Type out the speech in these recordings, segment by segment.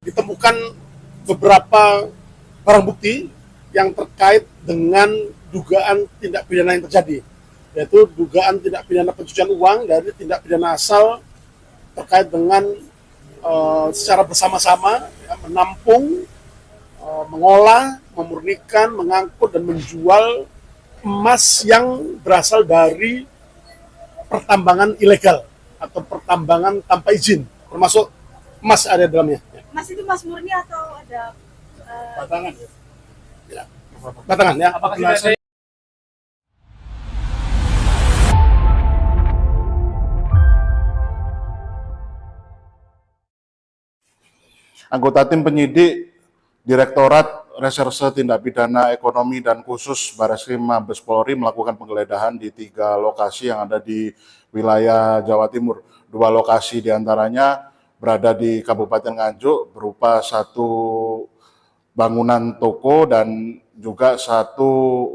Ditemukan beberapa barang bukti yang terkait dengan dugaan tindak pidana yang terjadi, yaitu dugaan tindak pidana pencucian uang dari tindak pidana asal terkait dengan secara bersama-sama ya, menampung, mengolah, memurnikan, mengangkut dan menjual emas yang berasal dari pertambangan ilegal atau pertambangan tanpa izin, termasuk emas ada di dalamnya. Mas itu mas murni atau ada Batangan ya. Batangan ya. Apakah sudah ada Anggota tim penyidik Direktorat Reserse Tindak Pidana Ekonomi dan Khusus Bareskrim Mabes Polri melakukan penggeledahan di 3 lokasi yang ada di wilayah Jawa Timur. 2 lokasi diantaranya berada di Kabupaten Nganjuk berupa 1 bangunan toko dan juga 1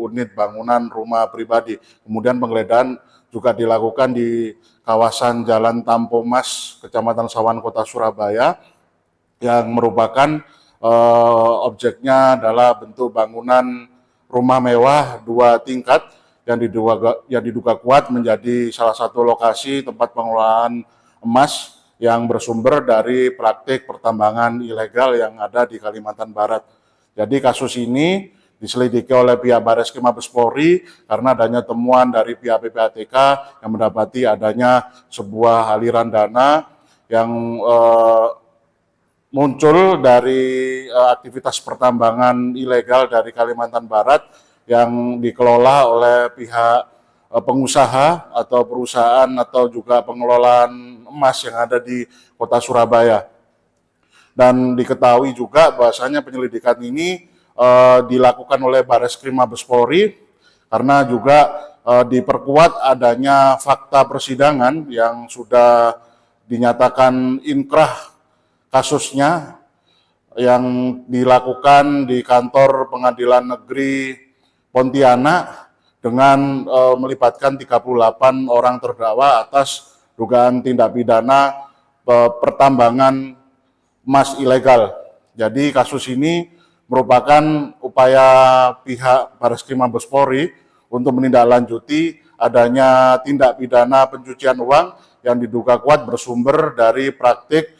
unit bangunan rumah pribadi. Kemudian penggeledahan juga dilakukan di kawasan Jalan Tampomas, Kecamatan Sawan, Kota Surabaya, yang merupakan objeknya adalah bentuk bangunan rumah mewah 2 tingkat yang diduga kuat menjadi salah satu lokasi tempat pengelolaan emas yang bersumber dari praktik pertambangan ilegal yang ada di Kalimantan Barat. Jadi kasus ini diselidiki oleh pihak Bareskrim Mabes Polri karena adanya temuan dari pihak PPATK yang mendapati adanya sebuah aliran dana yang muncul dari aktivitas pertambangan ilegal dari Kalimantan Barat yang dikelola oleh pihak pengusaha atau perusahaan atau juga pengelolaan emas yang ada di Kota Surabaya. Dan diketahui juga bahwasanya penyelidikan ini dilakukan oleh Bareskrim Mabes Polri karena juga diperkuat adanya fakta persidangan yang sudah dinyatakan inkrah kasusnya yang dilakukan di kantor Pengadilan Negeri Pontianak dengan melibatkan 38 orang terdakwa atas dugaan tindak pidana pertambangan emas ilegal. Jadi kasus ini merupakan upaya pihak Bareskrim Mabes Polri untuk menindaklanjuti adanya tindak pidana pencucian uang yang diduga kuat bersumber dari praktik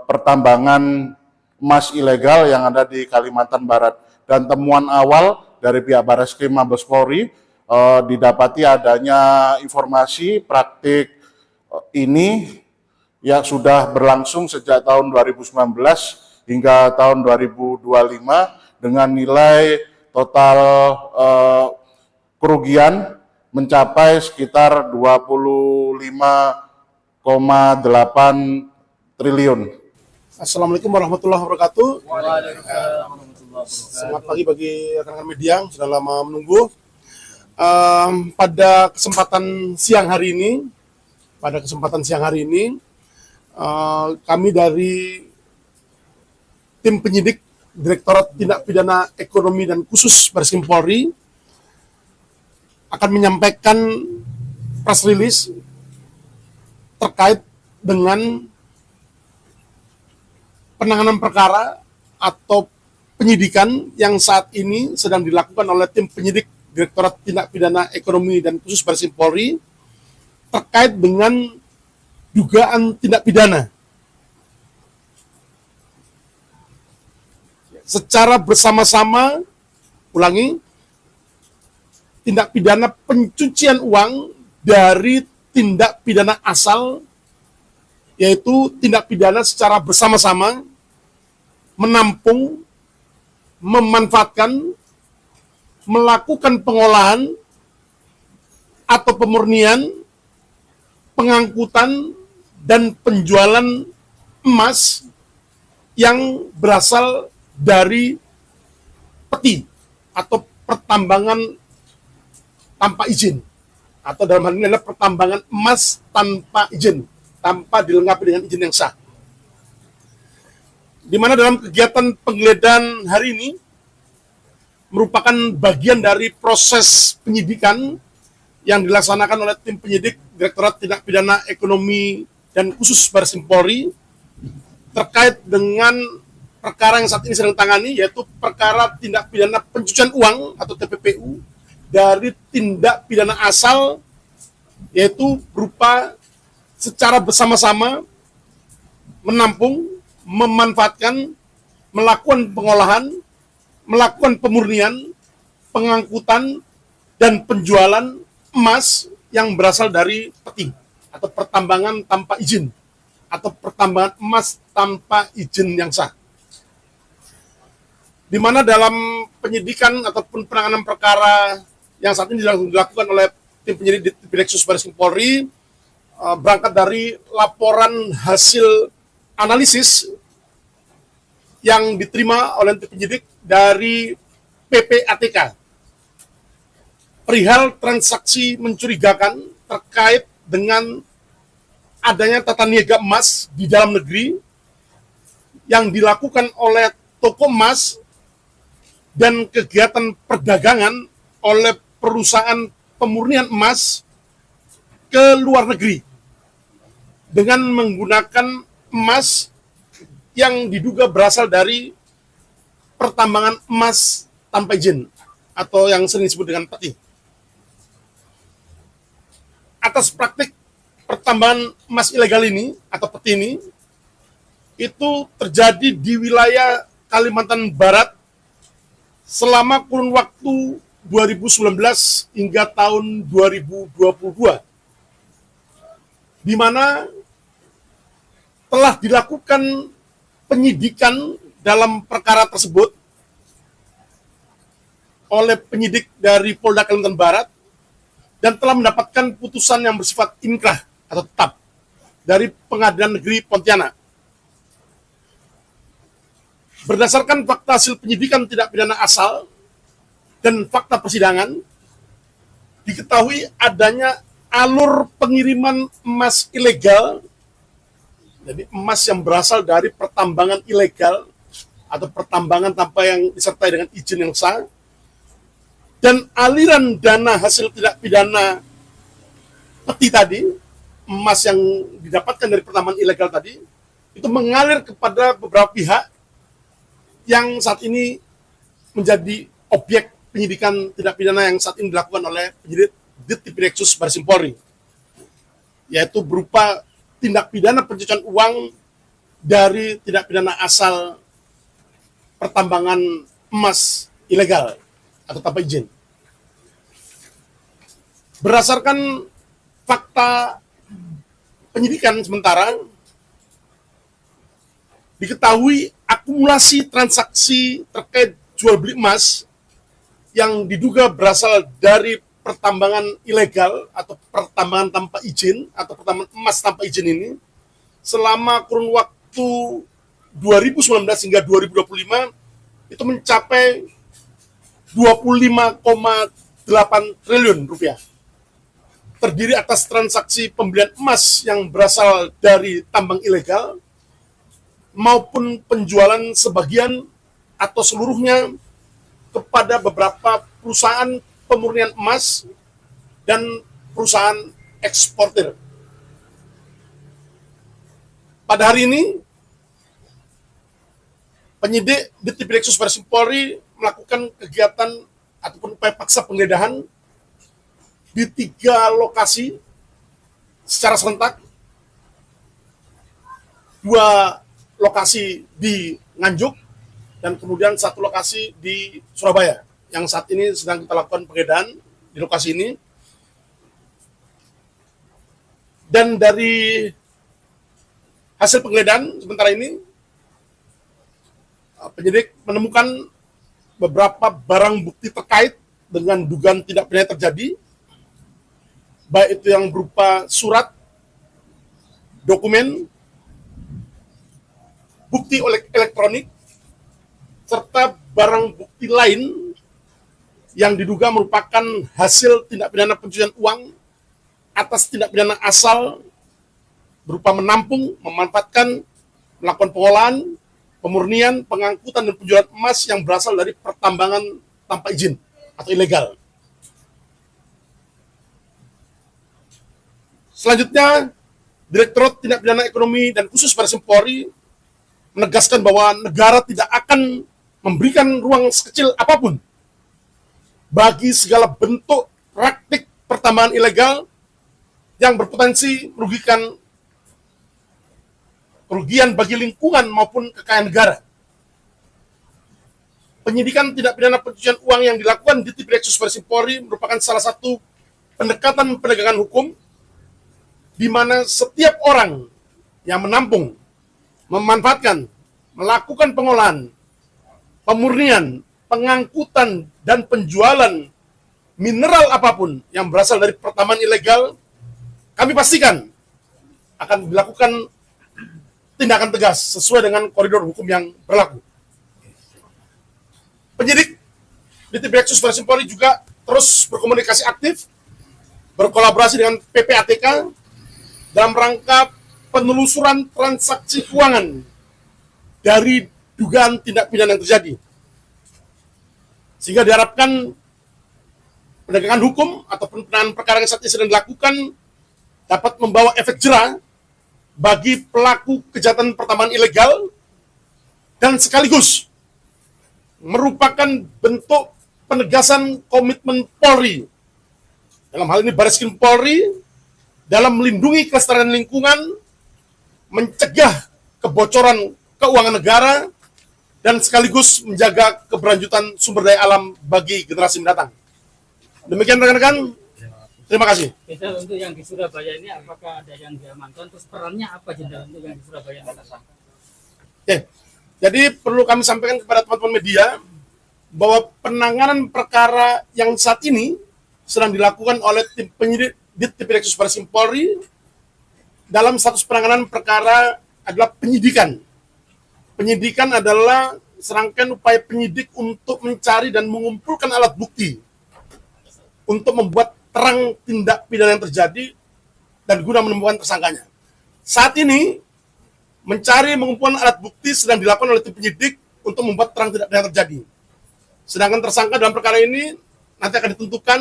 pertambangan emas ilegal yang ada di Kalimantan Barat. Dan temuan awal dari pihak Bareskrim Mabes Polri didapati adanya informasi praktik ini yang sudah berlangsung sejak tahun 2019 hingga tahun 2025 dengan nilai total kerugian mencapai sekitar 25,8 triliun. Assalamualaikum warahmatullahi wabarakatuh. Selamat pagi bagi rekan-rekan media yang sudah lama menunggu. Pada kesempatan siang hari ini, kami dari tim penyidik Direktorat Tindak Pidana Ekonomi dan Khusus Bareskrim Polri akan menyampaikan press release terkait dengan penanganan perkara atau penyidikan yang saat ini sedang dilakukan oleh tim penyidik Direktorat Tindak Pidana Ekonomi dan Khusus Bareskrim Polri terkait dengan dugaan tindak pidana secara bersama-sama, tindak pidana pencucian uang dari tindak pidana asal, yaitu tindak pidana secara bersama-sama menampung, memanfaatkan, melakukan pengolahan atau pemurnian, pengangkutan, dan penjualan emas yang berasal dari peti atau pertambangan tanpa izin, atau dalam hal ini adalah pertambangan emas tanpa izin, tanpa dilengkapi dengan izin yang sah. Di mana dalam kegiatan penggeledahan hari ini merupakan bagian dari proses penyidikan yang dilaksanakan oleh tim penyidik Direktorat Tindak Pidana Ekonomi dan Khusus Bareskrim Polri terkait dengan perkara yang saat ini sedang tangani, yaitu perkara tindak pidana pencucian uang atau TPPU dari tindak pidana asal, yaitu berupa secara bersama-sama menampung, memanfaatkan, melakukan pengolahan, melakukan pemurnian, pengangkutan, dan penjualan emas yang berasal dari peti atau pertambangan tanpa izin atau pertambangan emas tanpa izin yang sah. Di mana dalam penyidikan ataupun penanganan perkara yang saat ini dilakukan oleh tim penyidik di Direksus Baris Krim Polri, berangkat dari laporan hasil analisis yang diterima oleh tim penyidik dari PPATK perihal transaksi mencurigakan terkait dengan adanya tata niaga emas di dalam negeri yang dilakukan oleh toko emas dan kegiatan perdagangan oleh perusahaan pemurnian emas ke luar negeri dengan menggunakan emas yang diduga berasal dari pertambangan emas tanpa izin atau yang sering disebut dengan peti. Atas praktik pertambangan emas ilegal ini atau peti ini itu terjadi di wilayah Kalimantan Barat selama kurun waktu 2019 hingga tahun 2022, di mana telah dilakukan penyidikan dalam perkara tersebut oleh penyidik dari Polda Kalimantan Barat dan telah mendapatkan putusan yang bersifat inkrah atau tetap dari Pengadilan Negeri Pontianak. Berdasarkan fakta hasil penyidikan tindak pidana asal dan fakta persidangan, diketahui adanya alur pengiriman emas ilegal, jadi emas yang berasal dari pertambangan ilegal atau pertambangan tanpa yang disertai dengan izin yang sah, dan aliran dana hasil tindak pidana peti tadi, emas yang didapatkan dari pertambangan ilegal tadi, itu mengalir kepada beberapa pihak yang saat ini menjadi objek penyidikan tindak pidana yang saat ini dilakukan oleh penyidik Direksus Baris Krim Polri, yaitu berupa tindak pidana pencucian uang dari tindak pidana asal pertambangan emas ilegal atau tanpa izin. Berdasarkan fakta penyidikan sementara, diketahui akumulasi transaksi terkait jual beli emas yang diduga berasal dari pertambangan ilegal atau pertambangan tanpa izin atau pertambangan emas tanpa izin ini selama kurun waktu 2019 hingga 2025 itu mencapai 25,8 triliun rupiah. Terdiri atas transaksi pembelian emas yang berasal dari tambang ilegal maupun penjualan sebagian atau seluruhnya kepada beberapa perusahaan pemurnian emas dan perusahaan eksportir. Pada hari ini, penyidik di Direksus Baris Krim Polri melakukan kegiatan ataupun upaya paksa penggeledahan di 3 lokasi secara serentak, 2 lokasi di Nganjuk, dan kemudian 1 lokasi di Surabaya, yang saat ini sedang kita lakukan penggeledahan di lokasi ini. Dan dari hasil penggeledahan sementara ini, penyidik menemukan beberapa barang bukti terkait dengan dugaan tindak pidana terjadi, baik itu yang berupa surat, dokumen, bukti elektronik, serta barang bukti lain yang diduga merupakan hasil tindak pidana pencucian uang atas tindak pidana asal berupa menampung, memanfaatkan, melakukan pengolahan, pemurnian, pengangkutan, dan penjualan emas yang berasal dari pertambangan tanpa izin atau ilegal. Selanjutnya, Direktorat Tindak Pidana Ekonomi dan Khusus Baris Krim Polri menegaskan bahwa negara tidak akan memberikan ruang sekecil apapun bagi segala bentuk praktik pertambangan ilegal yang berpotensi merugikan kerugian bagi lingkungan maupun kekayaan negara. Penyidikan tindak pidana pencucian uang yang dilakukan di Tipideksus Bareskrim Polri merupakan salah satu pendekatan penegakan hukum di mana setiap orang yang menampung, memanfaatkan, melakukan pengolahan, pemurnian, pengangkutan, dan penjualan mineral apapun yang berasal dari pertambangan ilegal, kami pastikan akan dilakukan tindakan tegas sesuai dengan koridor hukum yang berlaku. Penyidik di Tipideksus Bareskrim Polri juga terus berkomunikasi aktif, berkolaborasi dengan PPATK dalam rangka penelusuran transaksi keuangan dari dugaan tindak pidana yang terjadi. Sehingga diharapkan penegakan hukum atau penanganan perkara yang saat ini sedang dilakukan dapat membawa efek jera bagi pelaku kejahatan pertambangan ilegal dan sekaligus merupakan bentuk penegasan komitmen Polri, dalam hal ini Bareskrim Polri, dalam melindungi kelestarian lingkungan, mencegah kebocoran keuangan negara, dan sekaligus menjaga keberlanjutan sumber daya alam bagi generasi mendatang. Demikian rekan-rekan, terima kasih. Jenderal, untuk yang di Surabaya ini apakah ada yang diamankan? Terus perannya apa Jenderal untuk yang di Surabaya? Oke, jadi perlu kami sampaikan kepada teman-teman media bahwa penanganan perkara yang saat ini sedang dilakukan oleh tim penyidik di Tipideksus Bareskrim Polri dalam status penanganan perkara adalah penyidikan. Penyidikan adalah serangkaian upaya penyidik untuk mencari dan mengumpulkan alat bukti untuk membuat terang tindak pidana yang terjadi dan guna menemukan tersangkanya. Saat ini mencari mengumpulkan alat bukti sedang dilakukan oleh tim penyidik untuk membuat terang tindak pidana yang terjadi. Sedangkan tersangka dalam perkara ini nanti akan ditentukan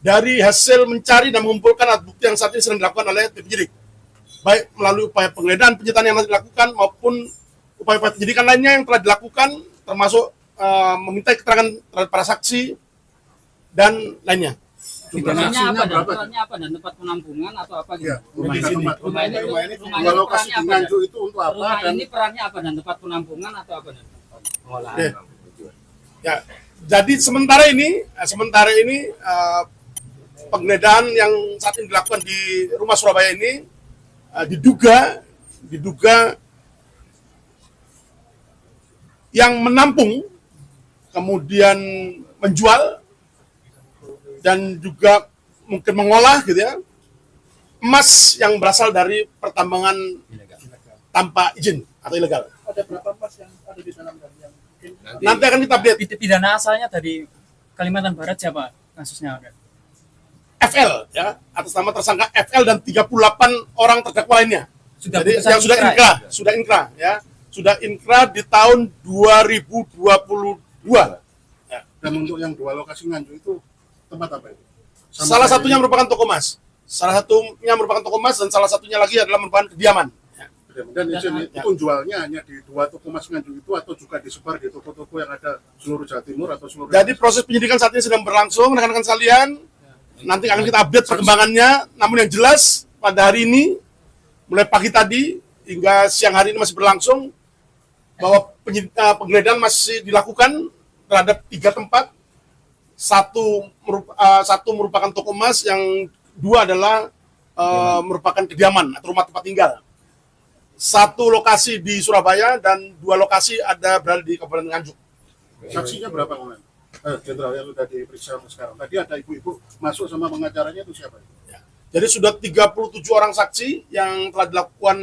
dari hasil mencari dan mengumpulkan alat bukti yang saat ini sedang dilakukan oleh tim penyidik, baik melalui upaya penggeledahan penyitaan yang nanti dilakukan maupun upaya-upaya penyidikan lainnya yang telah dilakukan, termasuk meminta keterangan terhadap para saksi dan lainnya. Pidananya apa dan perannya apa dan tempat penampungan atau apa gitu? Ya, rumah ini Rumah dua lokasi di Nganjuk itu untuk apa? Rumah Dan ini perannya apa dan tempat penampungan atau apa dan pengolahan? Oke. Ya, jadi sementara ini penggeledahan yang saat ini dilakukan di rumah Surabaya ini diduga yang menampung kemudian menjual dan juga mungkin mengolah gitu ya emas yang berasal dari pertambangan tanpa izin atau ilegal. ada berapa emas yang ada di dalam dan yang mungkin Nanti akan kita update. Pidana asalnya dari Kalimantan Barat siapa kasusnya? FL ya, atas nama tersangka FL dan 38 orang terdakwa lainnya. Sudah Jadi putusan yang sudah inkrah, inkrah, sudah inkrah ya. Sudah inkrah di tahun 2022. dan untuk yang dua lokasi Nganjuk itu tempat apa itu? Salah satunya merupakan toko emas. Salah satunya merupakan toko emas dan salah satunya lagi adalah merupakan kediaman. Dan izin itu jualnya hanya di dua toko emas Nganjuk itu atau juga disebar di toko-toko yang ada seluruh Jawa Timur atau seluruh Jadi proses penyidikan saat ini sedang berlangsung, rekan-rekan sekalian. Nanti akan kita update perkembangannya. Namun yang jelas pada hari ini, mulai pagi tadi hingga siang hari ini masih berlangsung, bahwa penggeledahan masih dilakukan terhadap 3 tempat. Satu merupakan toko emas, yang 2 adalah merupakan kediaman atau rumah tempat tinggal. 1 lokasi di Surabaya dan 2 lokasi ada berada di Kabupaten Nganjuk. Saksinya berapa kemarin? Jenderal yang sudah diperiksa sekarang. Tadi ada ibu-ibu masuk sama pengacaranya itu siapa? Jadi sudah 37 orang saksi yang telah dilakukan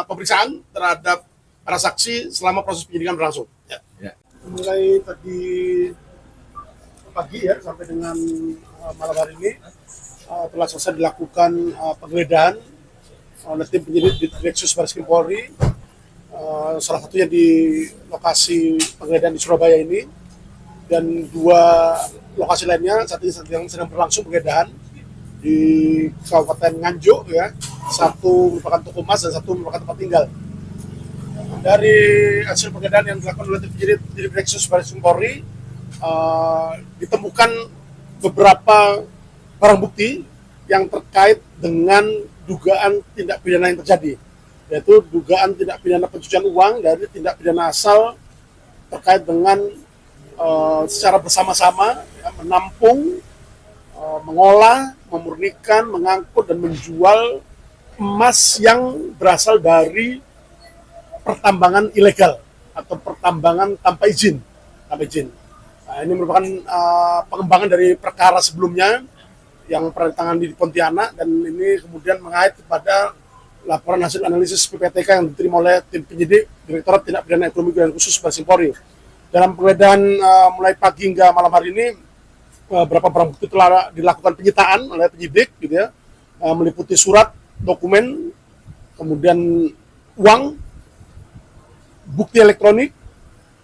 pemeriksaan terhadap para saksi selama proses penyidikan berlangsung. Ya. Mulai tadi pagi ya sampai dengan malam hari ini telah selesai dilakukan penggeledahan oleh tim penyidik di Tipideksus Bareskrim Polri, salah satunya di lokasi penggeledahan di Surabaya ini, dan 2 lokasi lainnya saat ini sedang berlangsung penggeledahan di Kabupaten Nganjuk ya. 1 merupakan toko emas dan 1 merupakan tempat tinggal. dari hasil penggeledahan yang dilakukan oleh tim penyidik di Direksi Baris Krim Polri, ditemukan beberapa barang bukti yang terkait dengan dugaan tindak pidana yang terjadi, yaitu dugaan tindak pidana pencucian uang dari tindak pidana asal terkait dengan secara bersama-sama ya, menampung, mengolah, memurnikan, mengangkut, dan menjual emas yang berasal dari pertambangan ilegal atau pertambangan tanpa izin. Nah, ini merupakan pengembangan dari perkara sebelumnya yang pernah ditangani di Pontianak, dan ini kemudian mengait kepada laporan hasil analisis PPTK yang diterima oleh tim penyidik Direktorat Tindak Pidana Ekonomi dan Khusus Baris Krim Polri. Dalam penggeledahan mulai pagi hingga malam hari ini, beberapa barang bukti telah dilakukan penyitaan oleh penyidik, gitu ya, meliputi surat, dokumen, kemudian uang, bukti elektronik,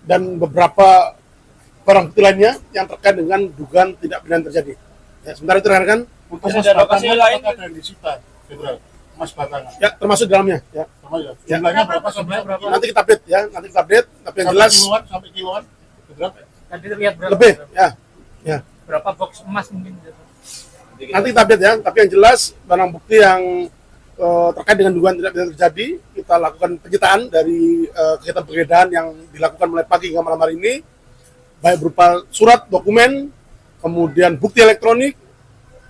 dan beberapa barang bukti lainnya yang terkait dengan dugaan tindak pidana terjadi. Ya, sementara itu rekan-rekan, Untuk Masih emas ada lokasi batangan lain? apakah ada yang disita, Jenderal? Emas batangan. ya termasuk di dalamnya. Ya. Sama ya. Ya. Jumlahnya berapa sampai Berapa? Nanti kita update ya, nanti kita update. Tapi yang jelas sampai kiloan, Jenderal? Tadi terlihat berapa? lebih. Ya. Berapa box emas mungkin? Nanti kita update ya. Tapi yang jelas barang bukti yang terkait dengan dugaan tindak pidana terjadi, kita lakukan penyitaan dari kegiatan penggeledahan yang dilakukan mulai pagi hingga malam hari ini, baik berupa surat, dokumen, kemudian bukti elektronik,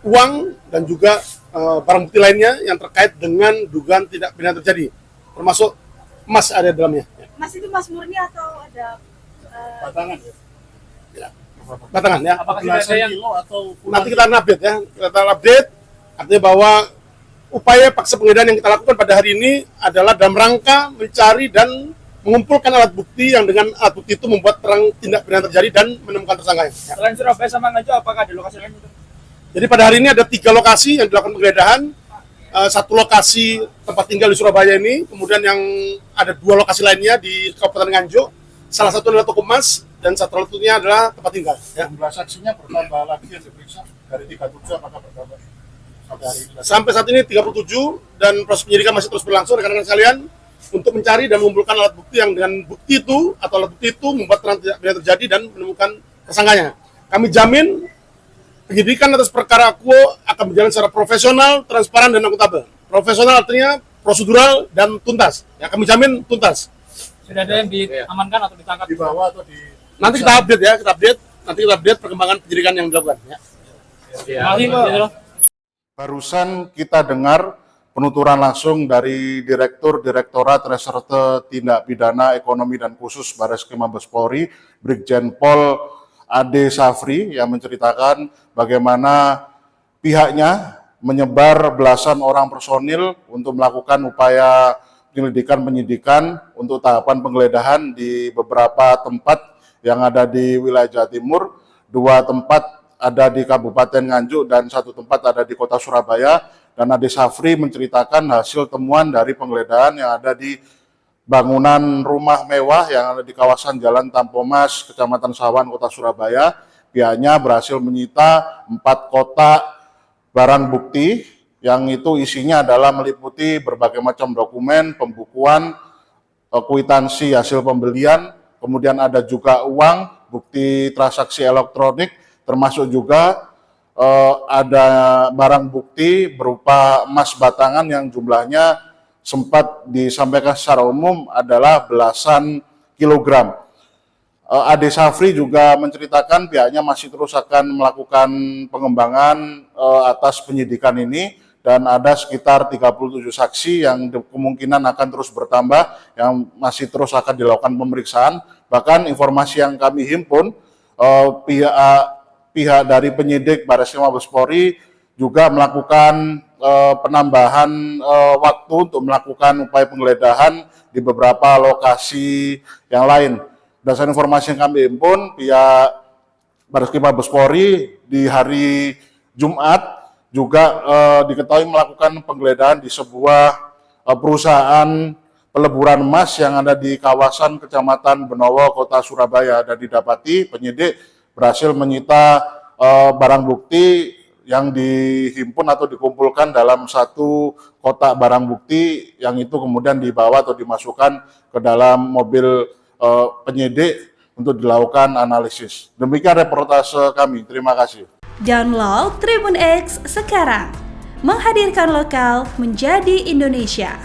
uang, dan juga barang bukti lainnya yang terkait dengan dugaan tindak pidana terjadi, termasuk emas ada di dalamnya. Mas itu mas murni atau ada Batangan ya? Batangan ya. Apakah sudah ada Belasan yang kilo atau puluhan Nanti kita update ya. Kita update artinya bahwa upaya paksa penggeledahan yang kita lakukan pada hari ini adalah dalam rangka mencari dan mengumpulkan alat bukti yang dengan alat bukti itu membuat terang tindak pidana terjadi dan menemukan tersangkanya. Ya. selain Surabaya sama Nganjuk, apakah ada lokasi lain? Jadi pada hari ini ada 3 lokasi yang dilakukan penggeledahan. Satu lokasi tempat tinggal di Surabaya ini, kemudian yang ada 2 lokasi lainnya di Kabupaten Nganjuk. Salah satu adalah toko emas dan satu satunya adalah tempat tinggal. Ya. jumlah saksinya bertambah lagi yang diperiksa dari 37 apakah bertambah sampai hari ini? Sampai saat ini 37 dan proses penyidikan masih terus berlangsung rekan-rekan sekalian untuk mencari dan mengumpulkan alat bukti yang dengan bukti itu atau alat bukti itu membuat terang tindak pidana terjadi dan menemukan tersangkanya. Kami jamin penyidikan atas perkara Akuo akan berjalan secara profesional, transparan, dan akuntabel. Profesional artinya prosedural dan tuntas. Ya, kami jamin tuntas. Sudah ada yang diamankan atau ditangkap? Di bawah atau di Nanti kita update ya, nanti kita update perkembangan penyidikan yang dilakukan. Ya. Masih, Pak. Barusan kita dengar penuturan langsung dari Direktorat Reserse Tindak Pidana Ekonomi dan Khusus Baris Krim Mabes Polri, Brigjen Pol Ade Safri, yang menceritakan bagaimana pihaknya menyebar belasan orang personil untuk melakukan upaya penyidikan untuk tahapan penggeledahan di beberapa tempat yang ada di wilayah Jawa Timur. 2 tempat ada di Kabupaten Nganjuk dan 1 tempat ada di Kota Surabaya. Dan Ade Safri menceritakan hasil temuan dari penggeledahan yang ada di bangunan rumah mewah yang ada di kawasan Jalan Tampomas, Kecamatan Sawan, Kota Surabaya. Pihaknya berhasil menyita 4 kotak barang bukti yang itu isinya adalah meliputi berbagai macam dokumen, pembukuan, kwitansi hasil pembelian, kemudian ada juga uang, bukti transaksi elektronik, termasuk juga ada barang bukti berupa emas batangan yang jumlahnya sempat disampaikan secara umum adalah belasan kilogram. Ade Safri juga menceritakan pihaknya masih terus akan melakukan pengembangan atas penyidikan ini, dan ada sekitar 37 saksi yang kemungkinan akan terus bertambah, yang masih terus akan dilakukan pemeriksaan. Bahkan informasi yang kami himpun, pihak dari penyidik Baris Krim Mabes Polri juga melakukan penambahan waktu untuk melakukan upaya penggeledahan di beberapa lokasi yang lain. Berdasarkan informasi yang kami himpun, pihak Baris Krim Mabes Polri di hari Jumat juga diketahui melakukan penggeledahan di sebuah perusahaan peleburan emas yang ada di kawasan Kecamatan Benowo, Kota Surabaya, dan didapati penyidik berhasil menyita barang bukti yang dihimpun atau dikumpulkan dalam satu kotak barang bukti yang itu kemudian dibawa atau dimasukkan ke dalam mobil penyidik untuk dilakukan analisis. Demikian reportase kami. Terima kasih. Download Tribun X sekarang. Menghadirkan lokal menjadi Indonesia.